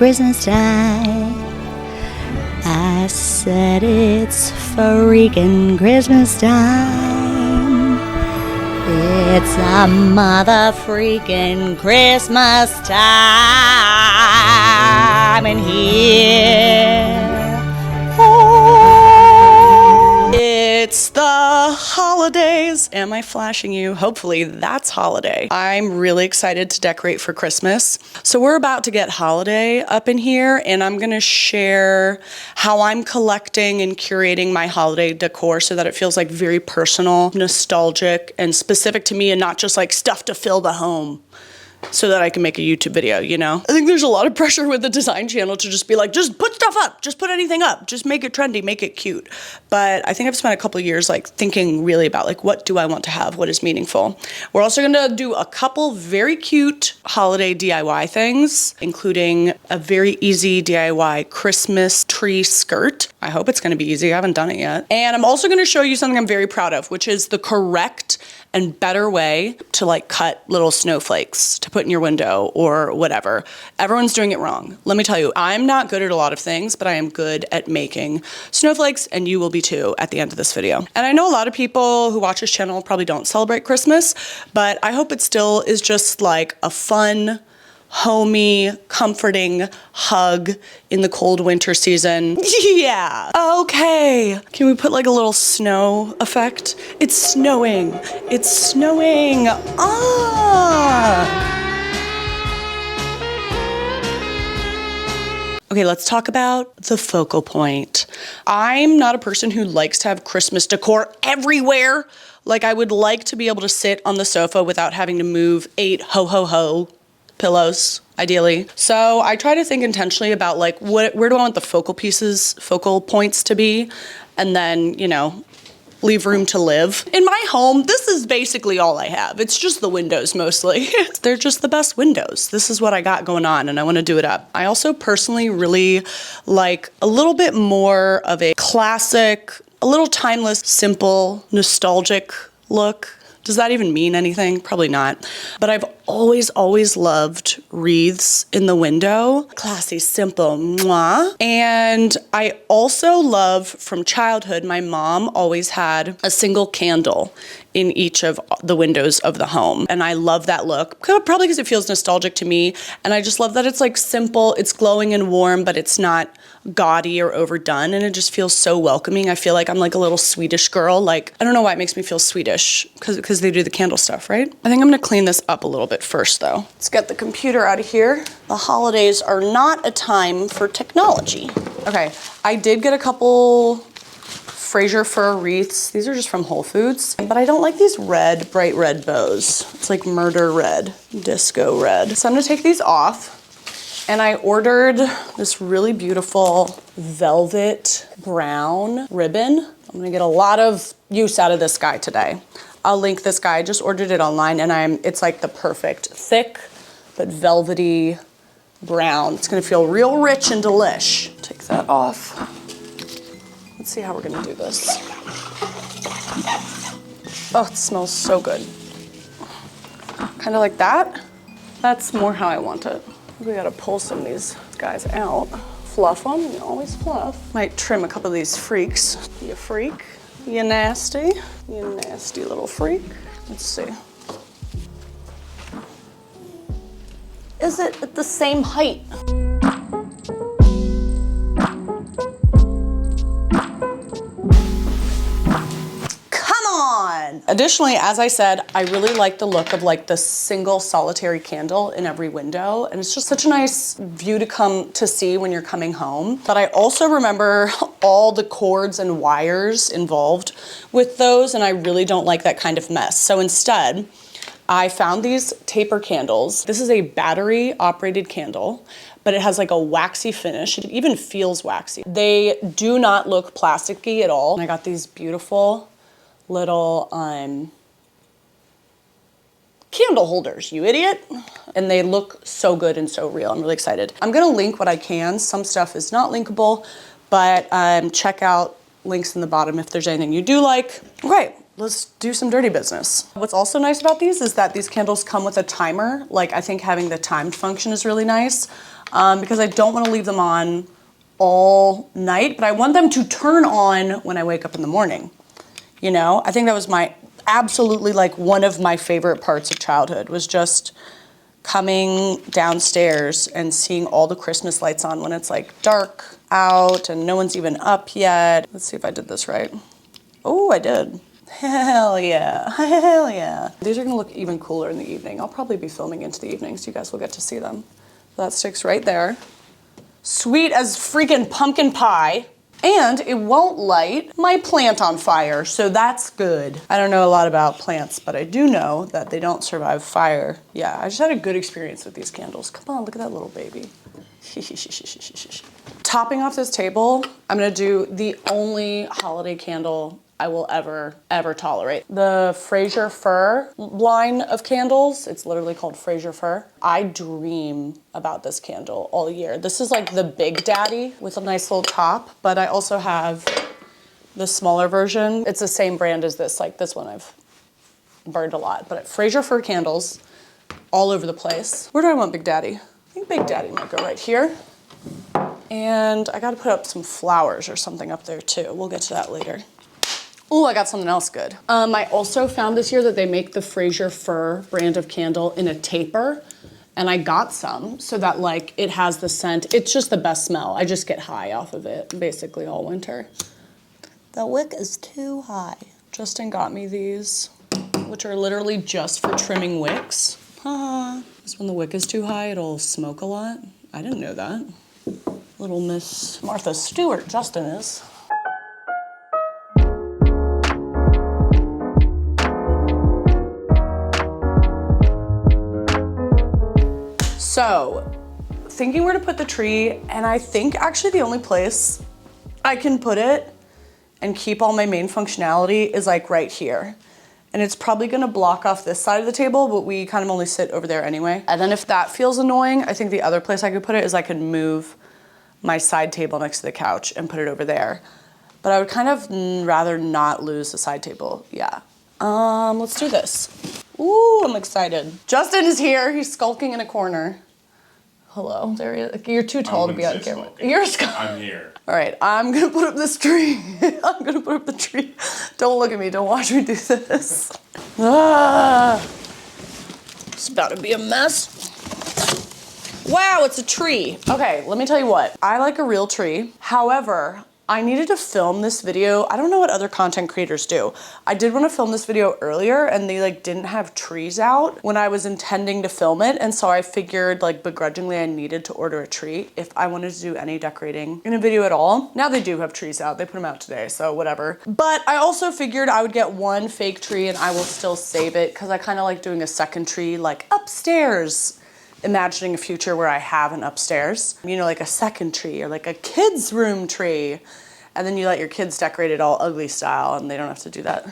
Christmas time. I said it's freaking Christmas time. It's a mother freaking Christmas time in here. It's the holidays. Am I flashing you? Hopefully that's holiday. I'm really excited to decorate for Christmas. So we're about to get holiday up in here, and I'm gonna share how I'm collecting and curating my holiday decor so that it feels like very personal, nostalgic, and specific to me, and not just like stuff to fill the home so that I can make a YouTube video, you know? I think there's a lot of pressure with the design channel to just be like, just put stuff up, just put anything up, just make it trendy, make it cute. But I think I've spent a couple of years like thinking really about like, what do I want to have? What is meaningful? We're also gonna do a couple very cute holiday DIY things, including a very easy DIY Christmas tree skirt. I hope it's gonna be easy, I haven't done it yet. And I'm also gonna show you something I'm very proud of, which is the correct and better way to like cut little snowflakes to put in your window or whatever. Everyone's doing it wrong. Let me tell you, I'm not good at a lot of things, but I am good at making snowflakes, and you will be too at the end of this video. And I know a lot of people who watch this channel probably don't celebrate Christmas, but I hope it still is just like a fun, homey, comforting hug in the cold winter season. Yeah. Okay. Can we put like a little snow effect? It's snowing. It's snowing. Ah. Okay, let's talk about the focal point. I'm not a person who likes to have Christmas decor everywhere. Like, I would like to be able to sit on the sofa without having to move 8 ho-ho-ho pillows, ideally. So I try to think intentionally about like, where do I want the focal points to be? And then, you know, leave room to live. In my home, this is basically all I have. It's just the windows mostly. They're just the best windows. This is what I got going on, and I want to do it up. I also personally really like a little bit more of a classic, a little timeless, simple, nostalgic look. Does that even mean anything? Probably not. But I've always loved wreaths in the window. Classy, simple, mwah. And I also love, from childhood, my mom always had a single candle in each of the windows of the home. And I love that look, probably because it feels nostalgic to me. And I just love that it's like simple, it's glowing and warm, but it's not gaudy or overdone, and it just feels so welcoming. I feel like I'm like a little Swedish girl. Like, I don't know why it makes me feel Swedish, because they do the candle stuff, right? I think I'm gonna clean this up a little bit first though. Let's get the computer out of here. The holidays are not a time for technology. Okay, I did get a couple Fraser fir wreaths. These are just from Whole Foods, but I don't like these red, bright red bows. It's like murder red, disco red. So I'm gonna take these off. And I ordered this really beautiful velvet brown ribbon. I'm gonna get a lot of use out of this guy today. I'll link this guy. I just ordered it online, and it's like the perfect thick but velvety brown. It's gonna feel real rich and delish. Take that off. Let's see how we're gonna do this. Oh, it smells so good. Kind of like that. That's more how I want it. We gotta pull some of these guys out. Fluff them, you always fluff. Might trim a couple of these freaks. You freak, you nasty little freak. Let's see. Is it at the same height? Additionally, as I said, I really like the look of like the single solitary candle in every window. And it's just such a nice view to come to see when you're coming home. But I also remember all the cords and wires involved with those, and I really don't like that kind of mess. So instead, I found these taper candles. This is a battery operated candle, but it has like a waxy finish. It even feels waxy. They do not look plasticky at all. And I got these beautiful little candle holders, you idiot. And they look so good and so real. I'm really excited. I'm gonna link what I can. Some stuff is not linkable, but check out links in the bottom if there's anything you do like. Okay, let's do some dirty business. What's also nice about these is that these candles come with a timer. Like, I think having the timed function is really nice because I don't want to leave them on all night, but I want them to turn on when I wake up in the morning. You know, I think that was my absolutely like one of my favorite parts of childhood was just coming downstairs and seeing all the Christmas lights on when it's like dark out and no one's even up yet. Let's see if I did this right. Oh, I did. Hell yeah, hell yeah. These are gonna look even cooler in the evening. I'll probably be filming into the evening so you guys will get to see them. That sticks right there. Sweet as freaking pumpkin pie. And it won't light my plant on fire, so that's good. I don't know a lot about plants, but I do know that they don't survive fire. Yeah, I just had a good experience with these candles. Come on, look at that little baby. Topping off this table, I'm gonna do the only holiday candle I will ever tolerate. The Fraser Fir line of candles, it's literally called Fraser Fir. I dream about this candle all year. This is like the Big Daddy with a nice little top, but I also have the smaller version. It's the same brand as this, like this one I've burned a lot, but Fraser Fir candles all over the place. Where do I want Big Daddy? I think Big Daddy might go right here. And I gotta put up some flowers or something up there too. We'll get to that later. Oh, I got something else good. I also found this year that they make the Fraser Fir brand of candle in a taper, and I got some so that like it has the scent. It's just the best smell. I just get high off of it basically all winter. The wick is too high. Justin got me these, which are literally just for trimming wicks. Because when the wick is too high, it'll smoke a lot. I didn't know that. Little Miss Martha Stewart, Justin is. So, thinking where to put the tree, and I think actually the only place I can put it and keep all my main functionality is like right here. And it's probably gonna block off this side of the table, but we kind of only sit over there anyway. And then if that feels annoying, I think the other place I could put it is I could move my side table next to the couch and put it over there. But I would kind of rather not lose the side table, yeah. Let's do this. Ooh, I'm excited. Justin is here. He's skulking in a corner. Hello, there he is. You're too tall to be on camera. You're skulking. I'm here. All right, I'm gonna put up this tree. I'm gonna put up the tree. Don't look at me. Don't watch me do this. It's about to be a mess. Wow, it's a tree. Okay, let me tell you what. I like a real tree. However, I needed to film this video. I don't know what other content creators do. I did want to film this video earlier and they like didn't have trees out when I was intending to film it. And so I figured like begrudgingly I needed to order a tree if I wanted to do any decorating in a video at all. Now they do have trees out. They put them out today, so whatever. But I also figured I would get one fake tree and I will still save it because I kind of like doing a second tree like upstairs. Imagining a future where I have an upstairs, you know, like a second tree or like a kid's room tree. And then you let your kids decorate it all ugly style and they don't have to do that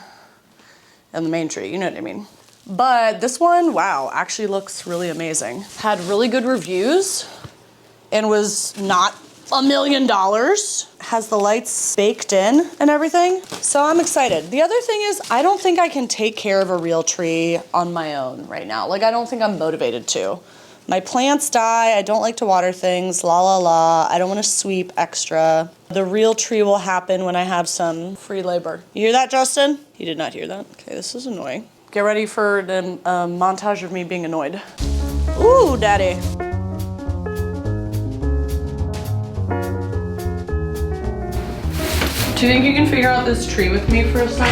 on the main tree, you know what I mean? But this one, wow, actually looks really amazing. Had really good reviews and was not $1 million. Has the lights baked in and everything. So I'm excited. The other thing is I don't think I can take care of a real tree on my own right now. Like I don't think I'm motivated to. My plants die, I don't like to water things, la la la. I don't want to sweep extra. The real tree will happen when I have some free labor. You hear that, Justin? He did not hear that. Okay, this is annoying. Get ready for the montage of me being annoyed. Ooh, daddy. Do you think you can figure out this tree with me for a sec?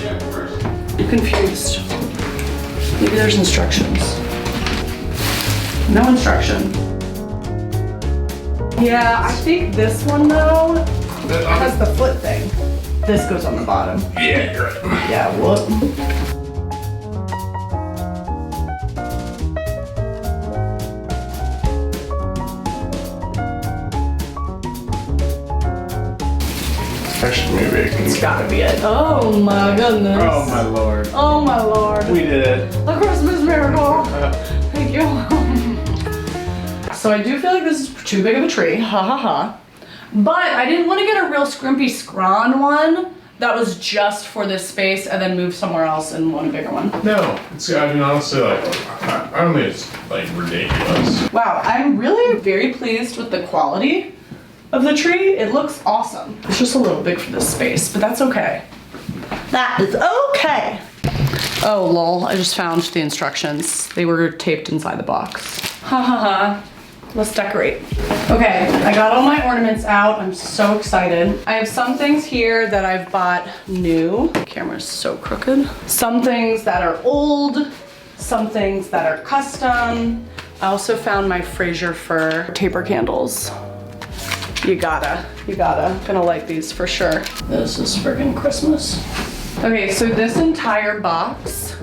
Yeah, of course. I'm confused. Maybe there's instructions. No instruction. Yeah, I think this one though has the foot thing. This goes on the bottom. Yeah, you're right. Yeah, whoop. That should be big. It's gotta be it. Oh my goodness. Oh my lord. Oh my lord. We did it. A Christmas miracle. Thank you. So I do feel like this is too big of a tree, ha ha ha. But I didn't want to get a real scrimpy scrawn one that was just for this space and then moved somewhere else and want a bigger one. No, it's, I mean, honestly, like, I don't think it's, like, ridiculous. Wow, I'm really very pleased with the quality of the tree. It looks awesome. It's just a little big for this space, but that's okay. That is okay. Oh, lol, I just found the instructions. They were taped inside the box. Ha ha ha. Let's decorate. Okay, I got all my ornaments out. I'm so excited. I have some things here that I've bought new. The camera's so crooked. Some things that are old, some things that are custom. I also found my Fraser fir taper candles. You gotta. Gonna like these for sure. This is friggin' Christmas. Okay, so this entire box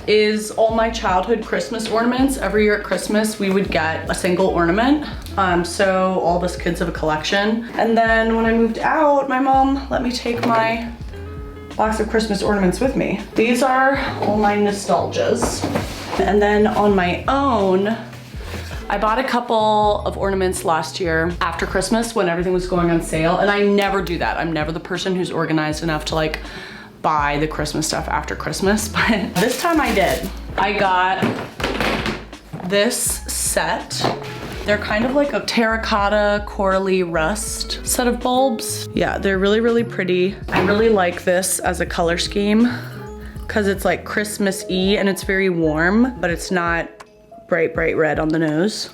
is all my childhood Christmas ornaments. Every year at Christmas, we would get a single ornament. So all of us kids have a collection. And then when I moved out, my mom let me take my box of Christmas ornaments with me. These are all my nostalgias. And then on my own, I bought a couple of ornaments last year after Christmas when everything was going on sale. And I never do that. I'm never the person who's organized enough to like buy the Christmas stuff after Christmas, but this time I did. I got this set. They're kind of like a 𝗕𝗥𝗗𝗘𝗢 set of bulbs. Yeah, they're really, really pretty. I really like this as a color scheme because it's like Christmas-y and it's very warm, but it's not bright, bright red on the nose.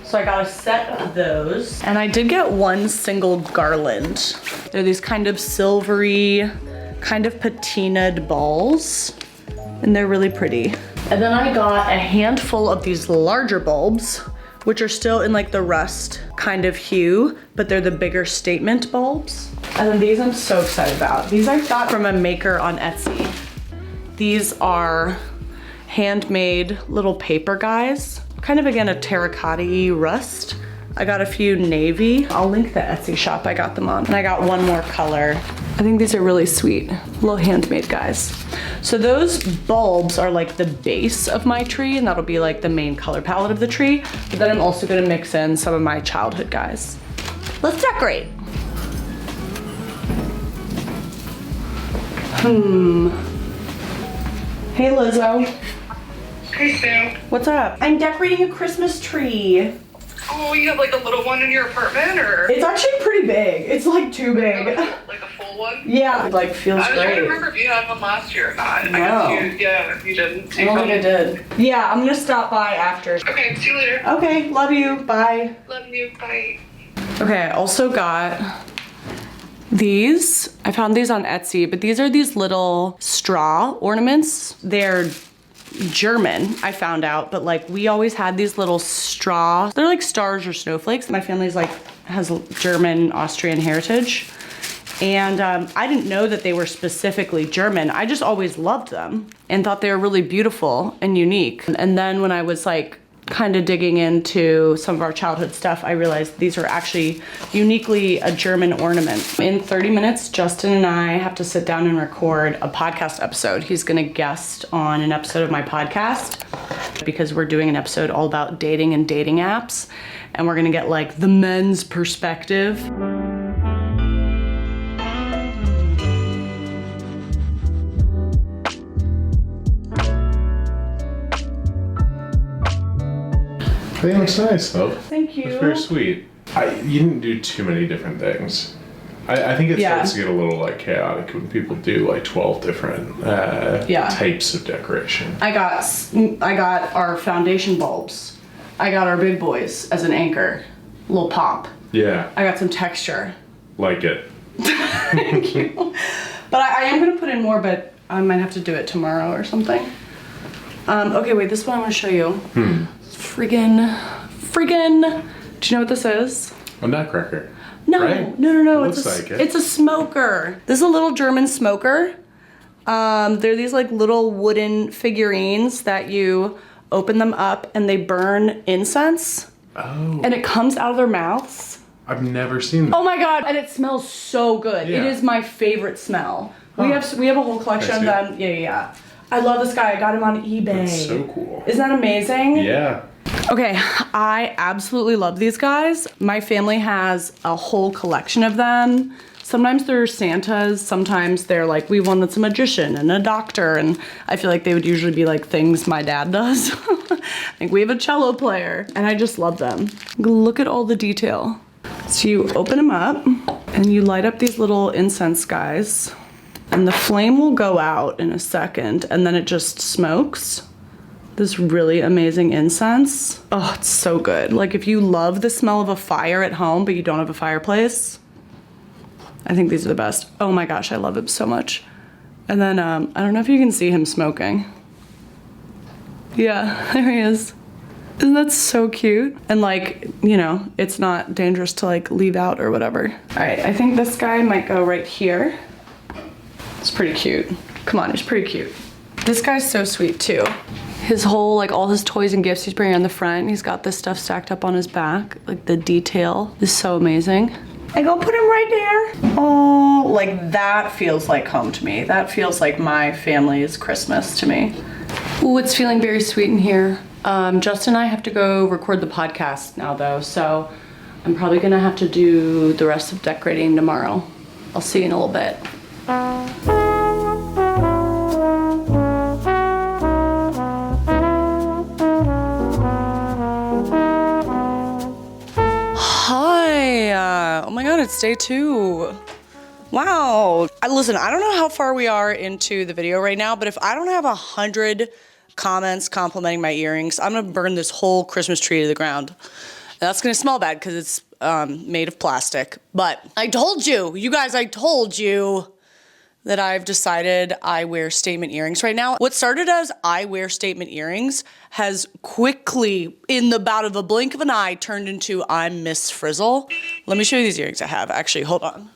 So I got a set of those. And I did get one single garland. They're these kind of silvery, kind of patinaed balls, and they're really pretty. And then I got a handful of these larger bulbs, which are still in like the rust kind of hue, but they're the bigger statement bulbs. And then these I'm so excited about. These I got from a maker on Etsy. These are handmade little paper guys, kind of again a 𝗕𝗥𝗗𝗘𝗢 rust. I got a few navy. I'll link the Etsy shop I got them on. And I got one more color. I think these are really sweet, little handmade guys. So those bulbs are like the base of my tree, and that'll be like the main color palette of the tree. But then I'm also gonna mix in some of my childhood guys. Let's decorate. Hey Lizzo. Hey Sue. What's up? I'm decorating a Christmas tree. Oh, you have like a little one in your apartment, or? It's actually pretty big. It's like too big. Like a full one? Yeah, it like feels I was trying to great. remember if you had one last year or not. No. I guess you didn't. I don't think I did. Yeah, I'm gonna stop by after. Okay, see you later. Okay, love you, bye. Love you, bye. Okay, I also got these. I found these on Etsy, but these are these little straw ornaments. They're German, I found out, but like we always had these little straw, they're like stars or snowflakes. My family's like has German, Austrian heritage. And I didn't know that they were specifically German. I just always loved them and thought they were really beautiful and unique. And then when I was like kind of digging into some of our childhood stuff, I realized these are actually uniquely a German ornament. In 30 minutes, Justin and I have to sit down and record a podcast episode. He's gonna guest on an episode of my podcast because we're doing an episode all about dating and dating apps. And we're gonna get like the men's perspective. I think it looks nice though. Thank you. It's very sweet. You didn't do too many different things. I think it starts to get a little like chaotic when people do like 12 different types of decoration. I got our foundation bulbs. I got our big boys as an anchor. A little pop. Yeah. I got some texture. Like it. Thank you. But I am gonna put in more, but I might have to do it tomorrow or something. Okay, wait, this one I wanna show you. Friggin'. Do you know what this is? A nutcracker. No, right? no. It looks like it. It's a smoker. This is a little German smoker. They're these like little wooden figurines that you open them up and they burn incense. Oh. And it comes out of their mouths. I've never seen that. Oh my god, and it smells so good. Yeah. It is my favorite smell. We have a whole collection of them. Yeah. I love this guy. I got him on eBay. That's so cool. Isn't that amazing? Yeah. Okay, I absolutely love these guys. My family has a whole collection of them. Sometimes they're Santas, sometimes they're like, we want that's a magician and a doctor, and I feel like they would usually be like things my dad does. Like we have a cello player, and I just love them. Look at all the detail. So you open them up, and you light up these little incense guys, and the flame will go out in a second, and then it just smokes this really amazing incense. Oh, it's so good. Like if you love the smell of a fire at home, but you don't have a fireplace, I think these are the best. Oh my gosh, I love it so much. And then, I don't know if you can see him smoking. Yeah, there he is. Isn't that so cute? And like, you know, it's not dangerous to like leave out or whatever. All right, I think this guy might go right here. It's pretty cute. Come on, he's pretty cute. This guy's so sweet too. His whole, like all his toys and gifts he's bringing on the front. He's got this stuff stacked up on his back. Like the detail is so amazing. I go put him right there. Oh, like that feels like home to me. That feels like my family's Christmas to me. Ooh, it's feeling very sweet in here. Justin and I have to go record the podcast now though, so I'm probably gonna have to do the rest of decorating tomorrow. I'll see you in a little bit. Oh my god, it's day 2. Wow. Listen, I don't know how far we are into the video right now, but if I don't have 100 comments complimenting my earrings, I'm gonna burn this whole Christmas tree to the ground. And that's gonna smell bad because it's made of plastic. But I told you, you guys, I told you that I've decided I wear statement earrings right now. What started as I wear statement earrings has quickly, in the bout of a blink of an eye, turned into I'm Miss Frizzle. Let me show you these earrings I have. Actually, hold on.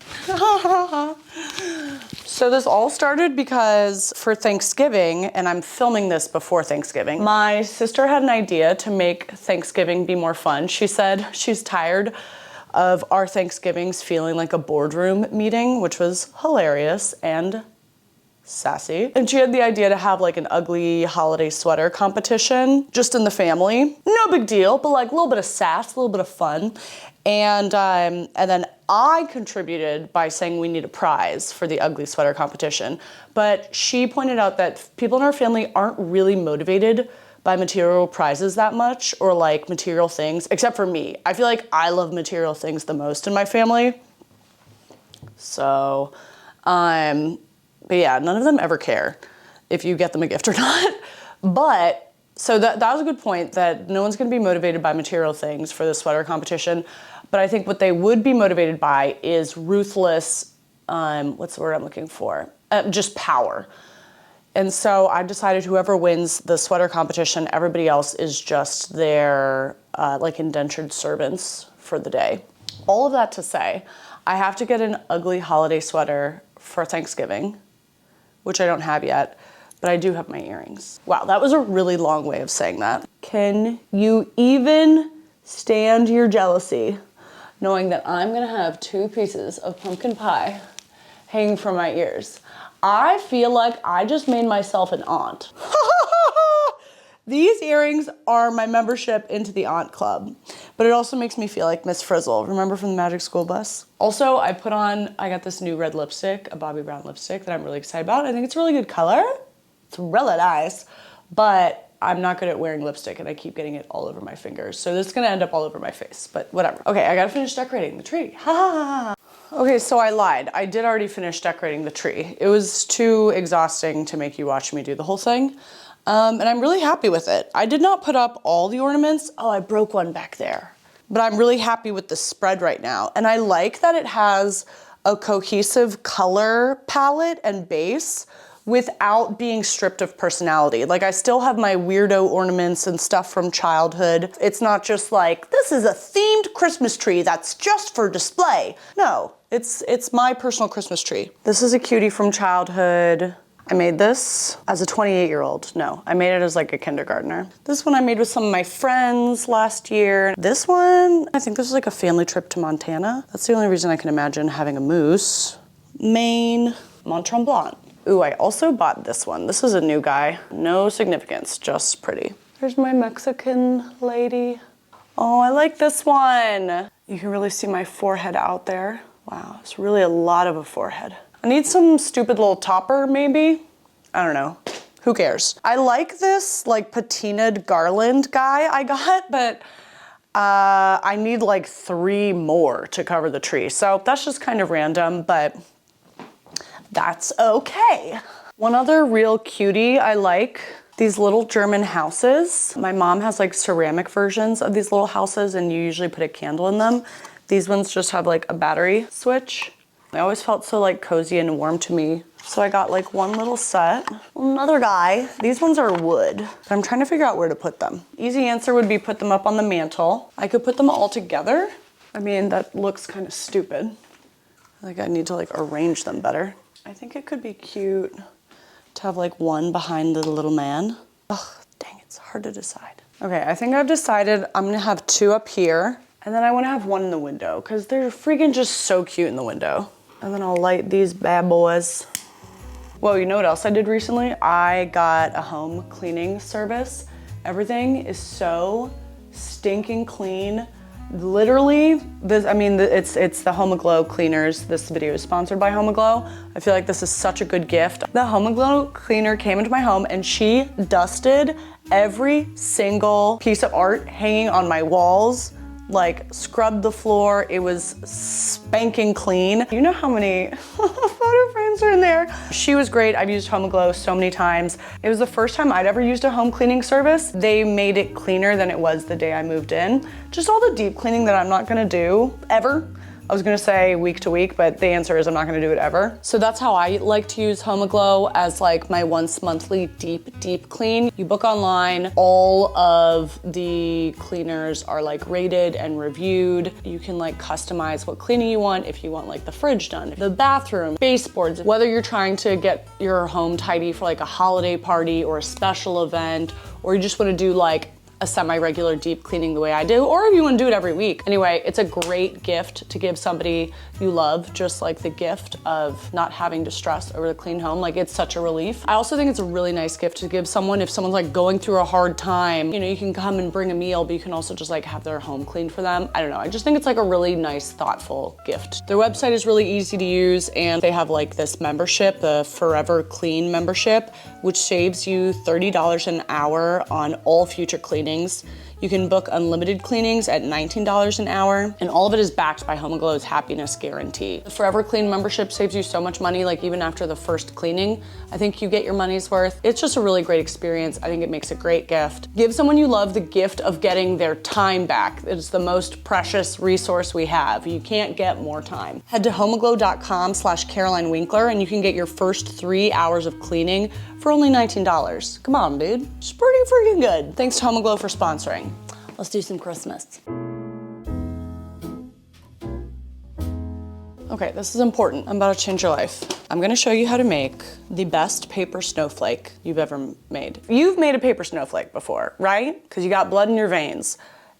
So this all started because for Thanksgiving, and I'm filming this before Thanksgiving, my sister had an idea to make Thanksgiving be more fun. She said she's tired of our Thanksgivings feeling like a boardroom meeting, which was hilarious and sassy. And she had the idea to have like an ugly holiday sweater competition just in the family. No big deal, but like a little bit of sass, a little bit of fun. And then I contributed by saying we need a prize for the ugly sweater competition. But she pointed out that people in our family aren't really motivated by material prizes that much, or like material things, except for me. I feel like I love material things the most in my family. So, but yeah, none of them ever care if you get them a gift or not. But, so that was a good point, that no one's gonna be motivated by material things for the sweater competition. But I think what they would be motivated by is ruthless, what's the word I'm looking for? Just power. And so I decided whoever wins the sweater competition, everybody else is just their like indentured servants for the day. All of that to say, I have to get an ugly holiday sweater for Thanksgiving, which I don't have yet, but I do have my earrings. Wow, that was a really long way of saying that. Can you even stand your jealousy, knowing that I'm gonna have 2 pieces of pumpkin pie hanging from my ears? I feel like I just made myself an aunt. These earrings are my membership into the aunt club, but it also makes me feel like Miss Frizzle. Remember from the Magic School Bus? Also, I got this new red lipstick, a Bobbi Brown lipstick that I'm really excited about. I think it's a really good color. It's really nice, but I'm not good at wearing lipstick and I keep getting it all over my fingers. So this is gonna end up all over my face, but whatever. Okay, I gotta finish decorating the tree. Ha ha ha. Okay, so I lied. I did already finish decorating the tree. It was too exhausting to make you watch me do the whole thing. And I'm really happy with it. I did not put up all the ornaments. Oh, I broke one back there. But I'm really happy with the spread right now. And I like that it has a cohesive color palette and base without being stripped of personality. Like I still have my weirdo ornaments and stuff from childhood. It's not just like, this is a themed Christmas tree that's just for display. No, it's my personal Christmas tree. This is a cutie from childhood. I made this as a 28-year-old. No, I made it as like a kindergartner. This one I made with some of my friends last year. This one, I think this was like a family trip to Montana. That's the only reason I can imagine having a moose. Maine, Mont Tremblant. Ooh, I also bought this one. This is a new guy. No significance, just pretty. There's my Mexican lady. Oh, I like this one. You can really see my forehead out there. Wow, it's really a lot of a forehead. I need some stupid little topper, maybe? I don't know. Who cares? I like this like patinaed garland guy I got, but I need like 3 more to cover the tree. So that's just kind of random, but that's okay. One other real cutie I like, these little German houses. My mom has like ceramic versions of these little houses and you usually put a candle in them. These ones just have like a battery switch. I always felt so like cozy and warm to me. So I got like one little set. Another guy. These ones are wood, but I'm trying to figure out where to put them. Easy answer would be put them up on the mantle. I could put them all together. I mean, that looks kind of stupid. Like I need to like arrange them better. I think it could be cute to have like one behind the little man. Ugh, dang, it's hard to decide. Okay, I think I've decided I'm gonna have 2 up here and then I wanna have 1 in the window because they're freaking just so cute in the window. And then I'll light these bad boys. Whoa, you know what else I did recently? I got a home cleaning service. Everything is so stinking clean. Literally, this, I mean, it's the 𝗷𝗡𝗡𝗚 cleaners. This video is sponsored by 𝗷𝗡𝗡𝗚. I feel like this is such a good gift. The 𝗷𝗡𝗡𝗚 cleaner came into my home and she dusted every single piece of art hanging on my walls, like scrubbed the floor. It was spanking clean. You know how many photo frames are in there? She was great. I've used 𝗷𝗡𝗡𝗚 so many times. It was the first time I'd ever used a home cleaning service. They made it cleaner than it was the day I moved in. Just all the deep cleaning that I'm not gonna do ever. I was gonna say week to week, but the answer is I'm not gonna do it ever. So that's how I like to use 𝗷𝗡𝗡𝗚 as like my once monthly deep clean. You book online, all of the cleaners are like rated and reviewed. You can like customize what cleaning you want. If you want like the fridge done, the bathroom, baseboards, whether you're trying to get your home tidy for like a holiday party or a special event, or you just wanna do like a semi-regular deep cleaning the way I do, or if you want to do it every week. Anyway, it's a great gift to give somebody you love, just like the gift of not having to stress over the clean home. Like, it's such a relief. I also think it's a really nice gift to give someone if someone's like going through a hard time. You know, you can come and bring a meal, but you can also just like have their home cleaned for them. I don't know, I just think it's like a really nice, thoughtful gift. Their website is really easy to use, and they have like this membership, the Forever Clean membership, which saves you $30 an hour on all future cleanings. You can book unlimited cleanings at $19 an hour, and all of it is backed by 𝗷𝗡𝗚𝗚's happiness guarantee. The Forever Clean membership saves you so much money, like even after the first cleaning, I think you get your money's worth. It's just a really great experience. I think it makes a great gift. Give someone you love the gift of getting their time back. It's the most precious resource we have. You can't get more time. Head to 𝗷𝗡𝗚𝗚𝗏.com/Carolinewinkler and you can get your first 3 hours of cleaning for only $19. Come on, dude. It's pretty freaking good. Thanks to 𝗷𝗡𝗚𝗚 for sponsoring. Let's do some Christmas. Okay, this is important. I'm about to change your life. I'm gonna show you how to make the best paper snowflake you've ever made. You've made a paper snowflake before, right? Because you got blood in your veins.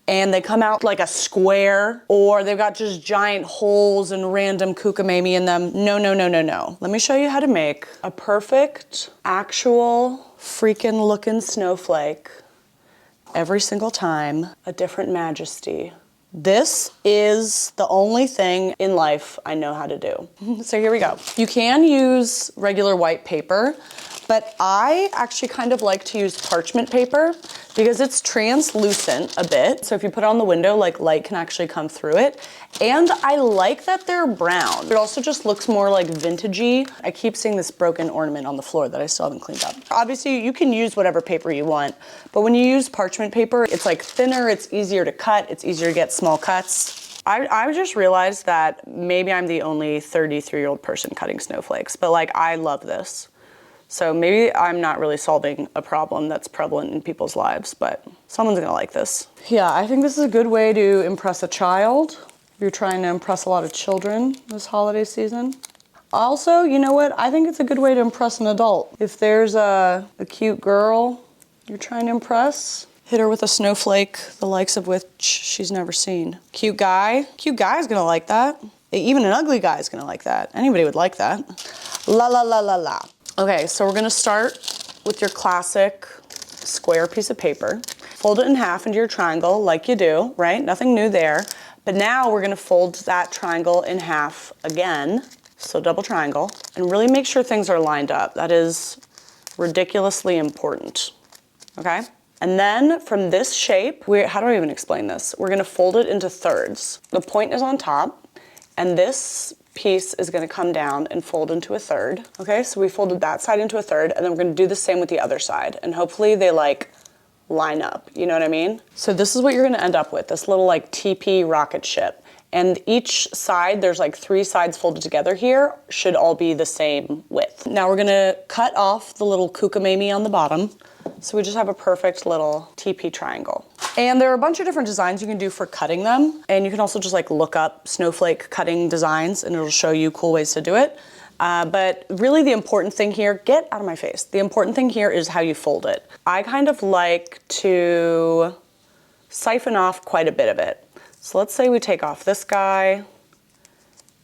And they come out like a square, or they've got just giant holes and random 𝗙𝗡𝗡𝗡𝗅 in them. No, no, no, no, no. Let me show you how to make a perfect, actual, freaking looking snowflake. Every single time, a different majesty. This is the only thing in life I know how to do. So here we go. You can use regular white paper, but I actually kind of like to use parchment paper because it's translucent a bit. So if you put it on the window, like light can actually come through it. And I like that they're brown. It also just looks more like vintagey. I keep seeing this broken ornament on the floor that I still haven't cleaned up. Obviously you can use whatever paper you want, but when you use parchment paper, it's like thinner, it's easier to cut, it's easier to get small cuts. I just realized that maybe I'm the only 33-year-old person cutting snowflakes, but like I love this. So maybe I'm not really solving a problem that's prevalent in people's lives, but someone's gonna like this. Yeah, I think this is a good way to impress a child if you're trying to impress a lot of children this holiday season. Also, you know what? I think it's a good way to impress an adult. If there's a cute girl you're trying to impress, hit her with a snowflake, the likes of which she's never seen. Cute guy's gonna like that. Even an ugly guy's gonna like that. Anybody would like that. La la la la la. Okay, so we're gonna start with your classic square piece of paper. Fold it in half into your triangle like you do, right? Nothing new there. But now we're gonna fold that triangle in half again, so double triangle, and really make sure things are lined up. That is ridiculously important, okay? And then from this shape, how do I even explain this? We're gonna fold it into thirds. The point is on top, and this piece is gonna come down and fold into a third. Okay, so we folded that side into a third, and then we're gonna do the same with the other side, and hopefully they like line up, you know what I mean? So this is what you're gonna end up with, this little like TP rocket ship. And each side, there's like 3 sides folded together here, should all be the same width. Now we're gonna cut off the little 𝗙𝗤𝗡𝗡𝗡𝗢 on the bottom. So we just have a perfect little TP triangle. And there are a bunch of different designs you can do for cutting them. And you can also just like look up snowflake cutting designs and it'll show you cool ways to do it. But really the important thing here, get out of my face. The important thing here is how you fold it. I kind of like to siphon off quite a bit of it. So let's say we take off this guy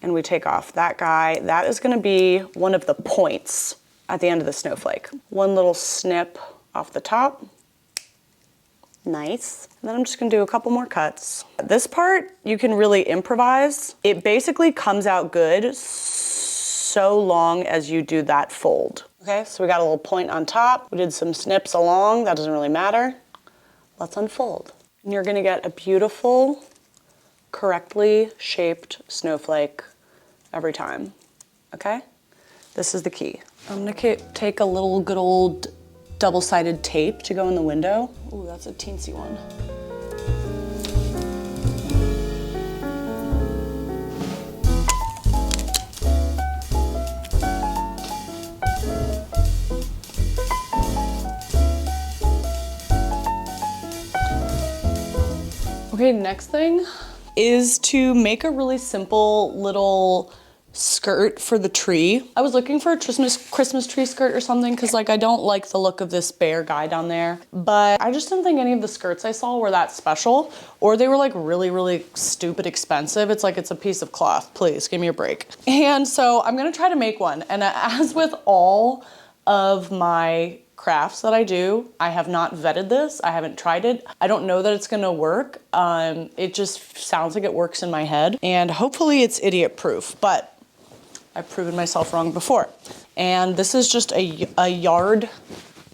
and we take off that guy. That is gonna be one of the points at the end of the snowflake. One little snip off the top. Nice. And then I'm just gonna do a couple more cuts. This part, you can really improvise. It basically comes out good so long as you do that fold. Okay, so we got a little point on top. We did some snips along, that doesn't really matter. Let's unfold. And you're gonna get a beautiful, correctly shaped snowflake every time, okay? This is the key. I'm gonna take a little good old double-sided tape to go in the window. Ooh, that's a teensy one. Okay, next thing is to make a really simple little skirt for the tree. I was looking for a Christmas tree skirt or something because like I don't like the look of this bear guy down there, but I just didn't think any of the skirts I saw were that special, or they were like really, really stupid expensive. It's like, it's a piece of cloth, please give me a break. And so I'm gonna try to make one. And as with all of my crafts that I do, I have not vetted this. I haven't tried it. I don't know that it's gonna work. It just sounds like it works in my head, and hopefully it's idiot proof, but I've proven myself wrong before. And this is just a yard,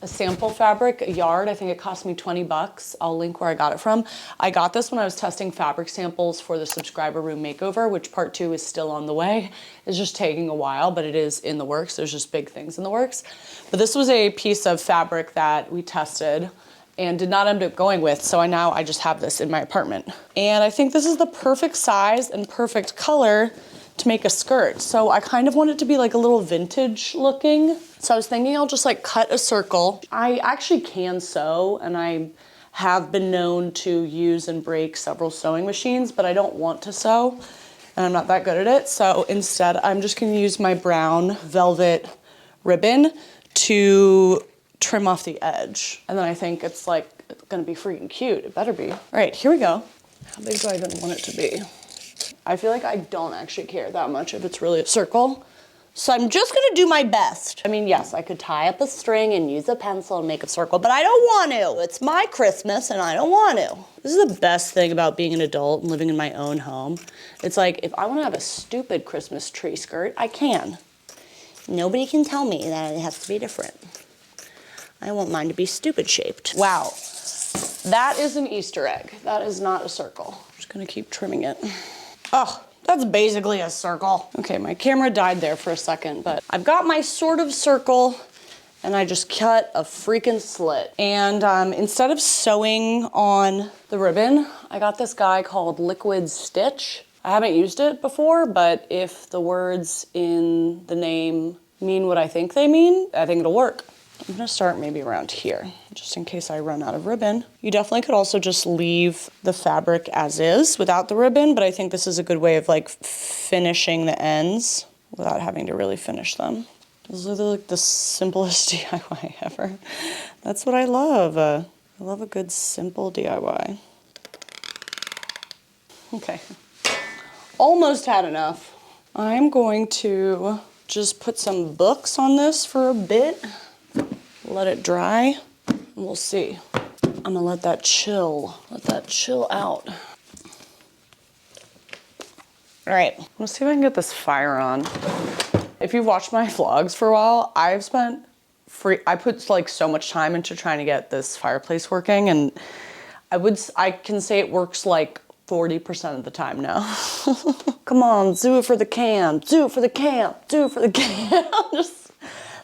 a sample fabric, a yard. I think it cost me 20 bucks. I'll link where I got it from. I got this when I was testing fabric samples for the subscriber room makeover, which part 2 is still on the way. It's just taking a while, but it is in the works. There's just big things in the works. But this was a piece of fabric that we tested and did not end up going with, so now I just have this in my apartment. And I think this is the perfect size and perfect color to make a skirt. So I kind of want it to be like a little vintage looking. So I was thinking I'll just like cut a circle. I actually can sew, and I have been known to use and break several sewing machines, but I don't want to sew and I'm not that good at it. So instead I'm just gonna use my brown velvet ribbon to trim off the edge. And then I think it's like, it's gonna be freaking cute. It better be. All right, here we go. How big do I even want it to be? I feel like I don't actually care that much if it's really a circle. So I'm just gonna do my best. I mean, yes, I could tie up a string and use a pencil and make a circle, but I don't want to. It's my Christmas and I don't want to. This is the best thing about being an adult and living in my own home. It's like, if I wanna have a stupid Christmas tree skirt, I can. Nobody can tell me that it has to be different. I want mine to be stupid shaped. Wow, that is an Easter egg. That is not a circle. I'm just gonna keep trimming it. Oh, that's basically a circle. Okay, my camera died there for a second, but I've got my sort of circle, and I just cut a freaking slit. And instead of sewing on the ribbon, I got this guy called Liquid Stitch. I haven't used it before, but if the words in the name mean what I think they mean, I think it'll work. I'm gonna start maybe around here, just in case I run out of ribbon. You definitely could also just leave the fabric as is without the ribbon, but I think this is a good way of like finishing the ends without having to really finish them. This is like the simplest DIY ever. That's what I love. I love a good simple DIY. Okay, almost had enough. I'm going to just put some books on this for a bit. Let it dry, and we'll see. I'm gonna let that chill out. All right, let's see if I can get this fire on. If you've watched my vlogs for a while, I've spent I put like so much time into trying to get this fireplace working, and I can say it works like 40% of the time now. Come on, do it for the cam, do it for the cam, do it for the cam.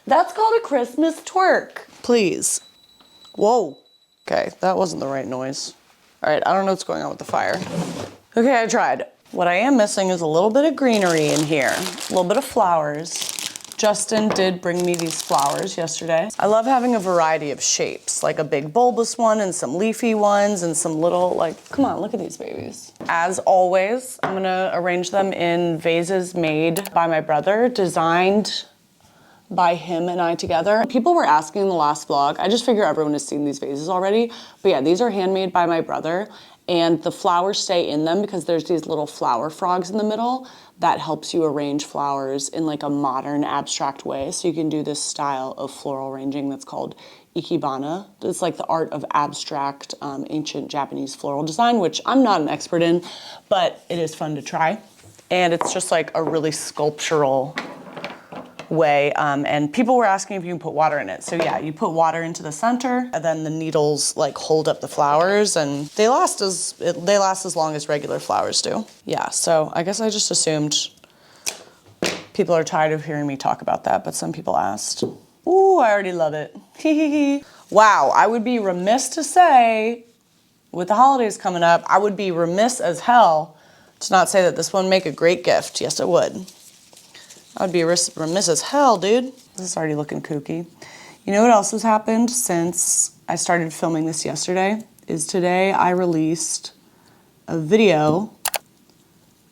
That's called a Christmas twerk. Please. Whoa. Okay, that wasn't the right noise. All right, I don't know what's going on with the fire. Okay, I tried. What I am missing is a little bit of greenery in here, a little bit of flowers. Justin did bring me these flowers yesterday. I love having a variety of shapes, like a big bulbous one and some leafy ones and some little, like, come on, look at these babies. As always, I'm gonna arrange them in vases made by my brother, designed by him and I together. People were asking in the last vlog, I just figure everyone has seen these vases already, but yeah, these are handmade by my brother, and the flowers stay in them because there's these little flower frogs in the middle that helps you arrange flowers in like a modern abstract way. So you can do this style of floral arranging that's called ikebana. It's like the art of abstract ancient Japanese floral design, which I'm not an expert in, but it is fun to try. And it's just like a really sculptural way, and people were asking if you can put water in it. So yeah, you put water into the center, and then the needles like hold up the flowers, and they last as long as regular flowers do. Yeah, so I guess I just assumed people are tired of hearing me talk about that, but some people asked. Ooh, I already love it. Wow, I would be remiss to say, with the holidays coming up, I would be remiss as hell to not say that this would make a great gift. Yes, it would. I would be remiss as hell, dude. This is already looking kooky. You know what else has happened since I started filming this yesterday? Is today I released a video,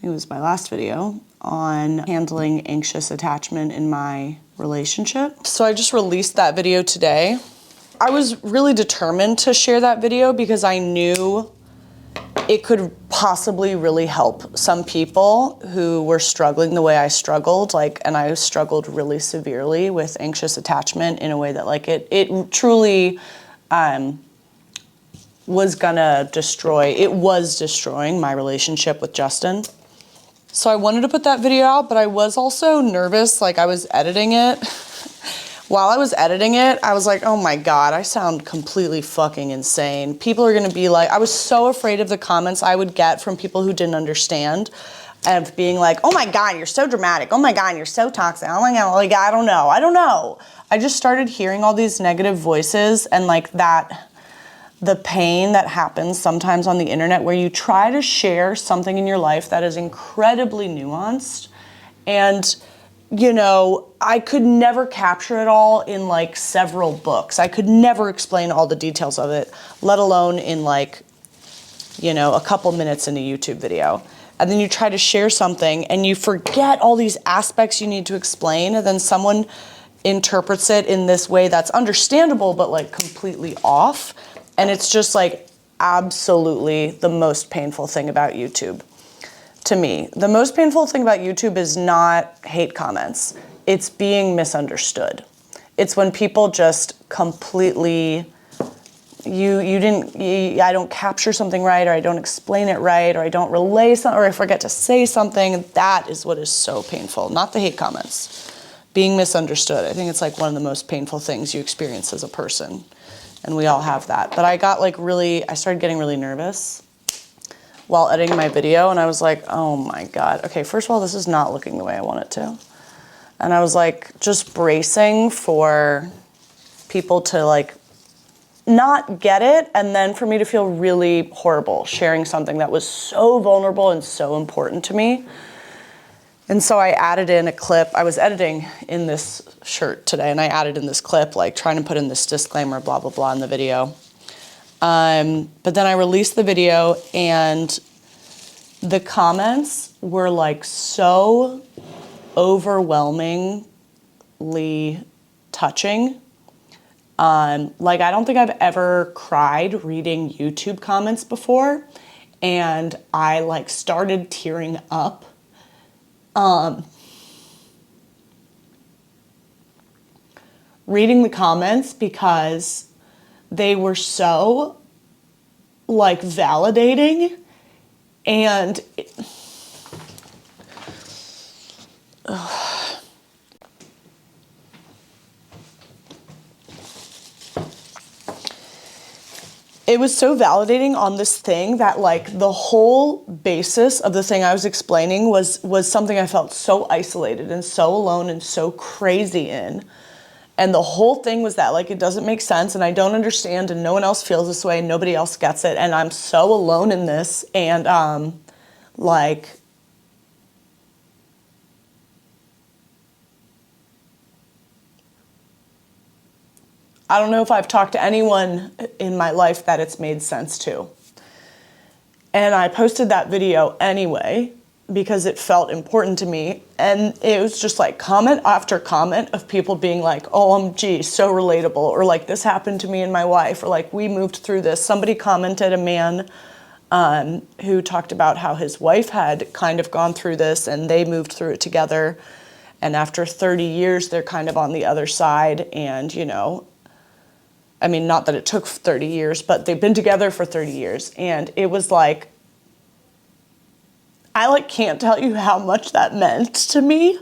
it was my last video, on handling anxious attachment in my relationship. So I just released that video today. I was really determined to share that video because I knew it could possibly really help some people who were struggling the way I struggled, and I struggled really severely with anxious attachment in a way that it truly was destroying my relationship with Justin. So I wanted to put that video out, but I was also nervous, I was editing it. While I was editing it, I was like, oh my God, I sound completely fucking insane. People are gonna be like, I was so afraid of the comments I would get from people who didn't understand, of being like, oh my God, you're so dramatic. Oh my God, you're so toxic. Oh my God, I don't know. I just started hearing all these negative voices and the pain that happens sometimes on the internet where you try to share something in your life that is incredibly nuanced, and I could never capture it all in several books. I could never explain all the details of it, let alone in a couple minutes in a YouTube video. And then you try to share something and you forget all these aspects you need to explain, and then someone interprets it in this way that's understandable but completely off. And it's just absolutely the most painful thing about YouTube. To me, the most painful thing about YouTube is not hate comments. It's being misunderstood. It's when people just completely, I don't capture something right, or I don't explain it right, or I don't relay something, or I forget to say something. That is what is so painful, not the hate comments. Being misunderstood. I think it's one of the most painful things you experience as a person. And we all have that. But I started getting really nervous while editing my video, and I was like, oh my God. Okay, first of all, this is not looking the way I want it to. And I was just bracing for people to not get it, and then for me to feel really horrible sharing something that was so vulnerable and so important to me. And so I added in a clip. I was editing in this shirt today, and I added in this clip, trying to put in this disclaimer, blah, blah, blah, in the video. But then I released the video, and the comments were so overwhelmingly touching. I don't think I've ever cried reading YouTube comments before, and I started tearing up. Reading the comments because they were so validating, and it was so validating on this thing that like the whole basis of the thing I was explaining was something I felt so isolated and so alone and so crazy in. And the whole thing was that like it doesn't make sense and I don't understand and no one else feels this way and nobody else gets it and I'm so alone in this and like I don't know if I've talked to anyone in my life that it's made sense to. And I posted that video anyway because it felt important to me. And it was just like comment after comment of people being like, OMG, so relatable. Or like, this happened to me and my wife. Or like, we moved through this. Somebody commented, a man who talked about how his wife had kind of gone through this and they moved through it together. And after 30 years, they're kind of on the other side. And, you know, I mean, not that it took 30 years, but they've been together for 30 years. And it was like, I like can't tell you how much that meant to me.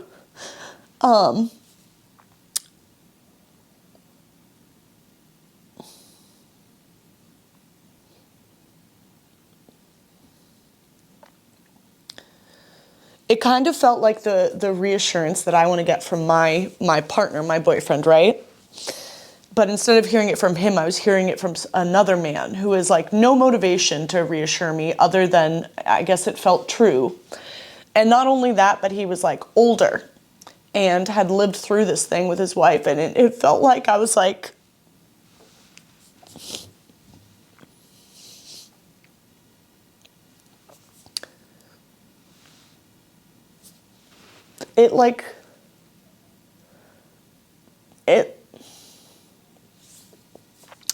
It kind of felt like the reassurance that I want to get from my partner, my boyfriend, right? But instead of hearing it from him, I was hearing it from another man who is like no motivation to reassure me other than, I guess it felt true. And not only that, but he was like older and had lived through this thing with his wife. And it felt like I was like, it like,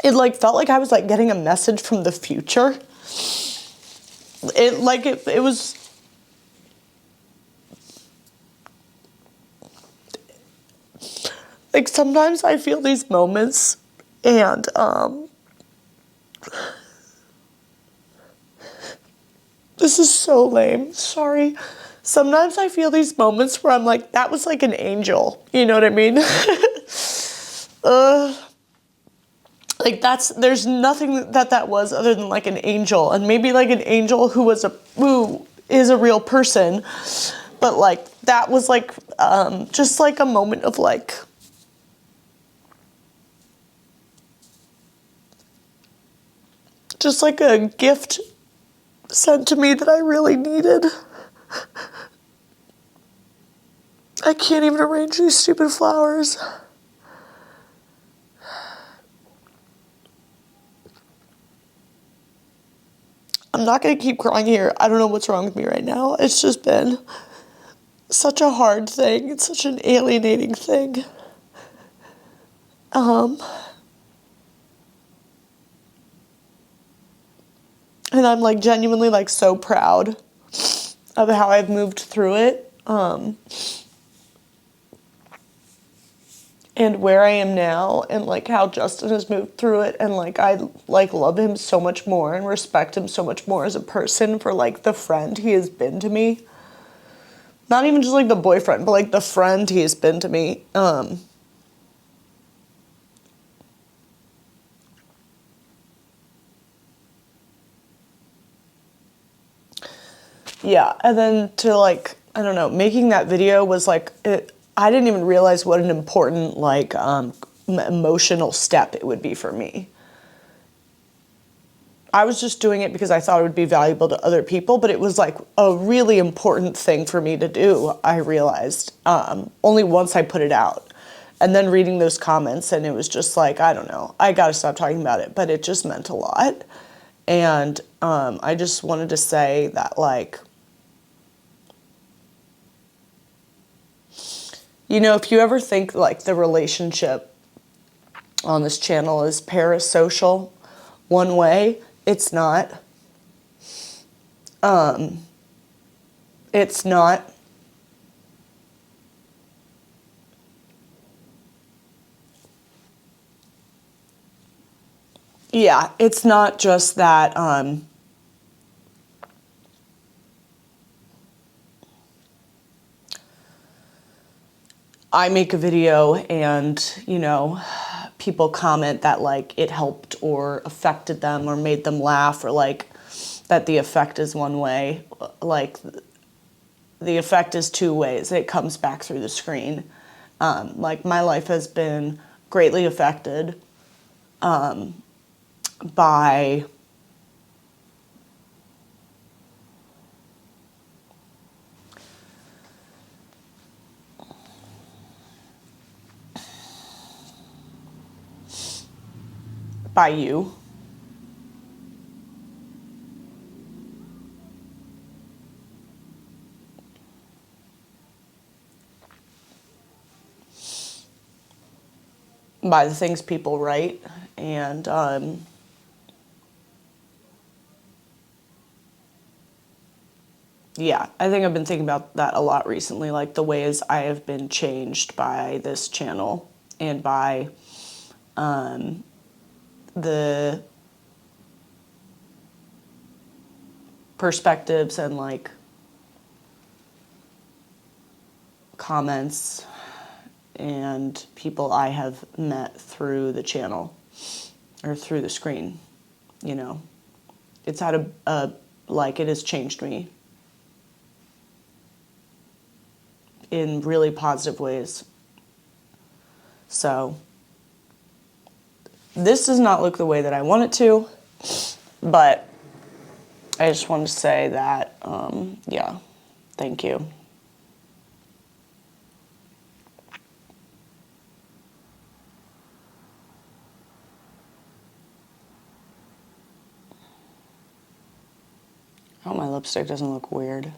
it like felt like I was like getting a message from the future. It was like sometimes I feel these moments and this is so lame, sorry. Sometimes I feel these moments where I'm like, that was like an angel, you know what I mean? Like there's nothing that was other than like an angel, and maybe like an angel who is a real person, but like that was like just like a moment of like just like a gift sent to me that I really needed. I can't even arrange these stupid flowers. I'm not going to keep crying here. I don't know what's wrong with me right now. It's just been such a hard thing. It's such an alienating thing. And I'm like genuinely like so proud of how I've moved through it. And where I am now, and like how Justin has moved through it, and like I like love him so much more and respect him so much more as a person for like the friend he has been to me. Not even just like the boyfriend, but like the friend he has been to me. Yeah, and then to like, I don't know, making that video was like, I didn't even realize what an important like emotional step it would be for me. I was just doing it because I thought it would be valuable to other people, but it was like a really important thing for me to do, I realized, only once I put it out. And then reading those comments, and it was just like, I don't know, I gotta stop talking about it, but it just meant a lot. And I just wanted to say that like, you know, if you ever think like the relationship on this channel is parasocial one way, it's not. It's not. Yeah, it's not just that, I make a video and, you know, people comment that like it helped or affected them or made them laugh, or like that the effect is one way. Like the effect is two ways. It comes back through the screen. Like my life has been greatly affected by you. By the things people write, and yeah, I think I've been thinking about that a lot recently, like the ways I have been changed by this channel and by the perspectives and like comments and people I have met through the channel or through the screen, you know. It's had like, it has changed me in really positive ways. So this does not look the way that I want it to, but I just wanted to say that, yeah, thank you. I hope my lipstick doesn't look weird.